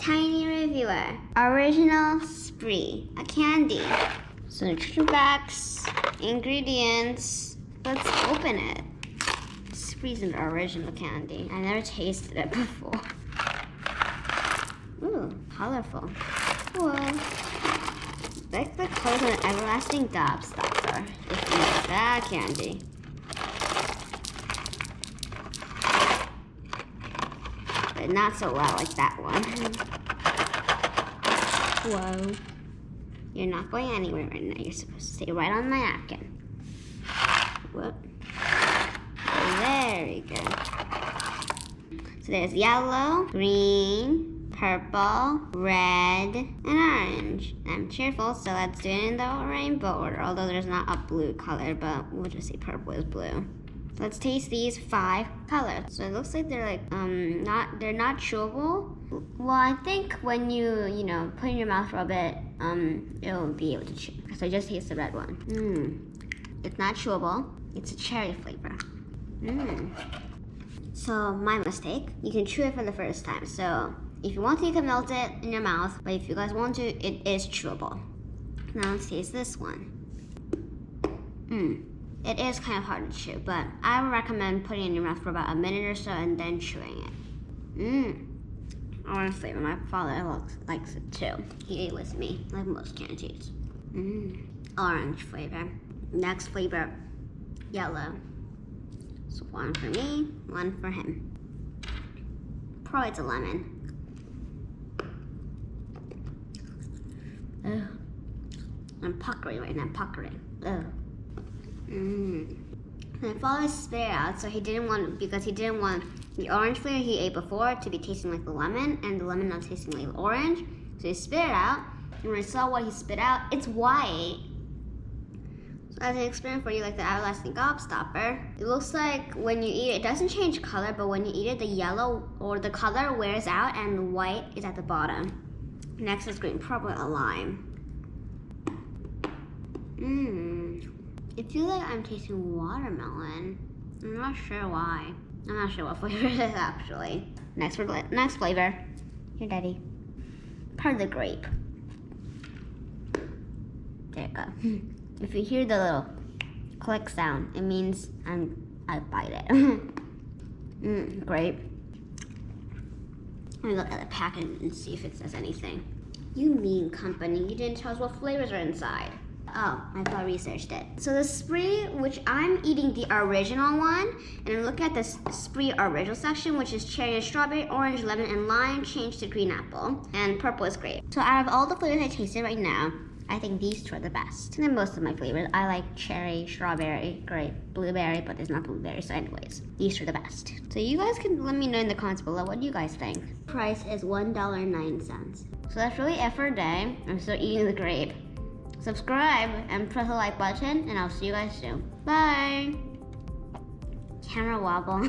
Tiny reviewer. Original Spree, a candy. So nutrition facts, ingredients. Let's open it. Spree's an original candy. I never tasted it before. Ooh, colorful. Whoa. Like the colors of an everlasting gobstopper. If you know that candy. But not so well like that one. Whoa. You're not going anywhere right now. You're supposed to stay right on my napkin. Whoop. Very good. So there's yellow, green, purple, red, and orange. I'm cheerful, so let's do it in the rainbow order. Although there's not a blue color, but we'll just say purple is blue. Let's taste these 5 colors. So it looks like they're like they're not chewable. Well, I think when you put it in your mouth for a bit, it'll be able to chew. So just taste the red one. It's not chewable. It's a cherry flavor. So my mistake. You can chew it for the first time. So if you want to, you can melt it in your mouth. But if you guys want to, it is chewable. Now let's taste this one. It is kind of hard to chew, but I would recommend putting it in your mouth for about a minute or so and then chewing it. Orange flavor. My father likes it too. He ate with me, like most candies. Orange flavor. Next flavor, yellow. So 1 for me, 1 for him. Probably it's a lemon. Ugh. I'm puckering right now, puckering. Ugh. My father spit it out, so because he didn't want the orange flavor he ate before to be tasting like the lemon, and the lemon not tasting like the orange. So he spit it out, and when I saw what he spit out, it's white. So as an experiment for you, like the everlasting gobstopper, it looks like when you eat it, it doesn't change color, but when you eat it, the yellow or the color wears out, and the white is at the bottom. Next is green, probably a lime. I feel like I'm tasting watermelon. I'm not sure why. I'm not sure what flavor it is actually. Next flavor. Here, Daddy. Part of the grape. There you go. If you hear the little click sound, it means I bite it. Grape. Let me look at the package and see if it says anything. You mean company, you didn't tell us what flavors are inside. Oh, I thought I researched it. So the Spree, which I'm eating the original one, and I'm looking at the Spree original section, which is cherry and strawberry, orange, lemon, and lime, changed to green apple, and purple is grape. So out of all the flavors I tasted right now, I think these 2 are the best. And then most of my flavors, I like cherry, strawberry, grape, blueberry, but there's not blueberry, so anyways, these 2 are the best. So you guys can let me know in the comments below, what do you guys think? Price is $1.09. So that's really it for today. I'm still eating the grape. Subscribe and press the like button, and I'll see you guys soon. Bye! Camera wobble.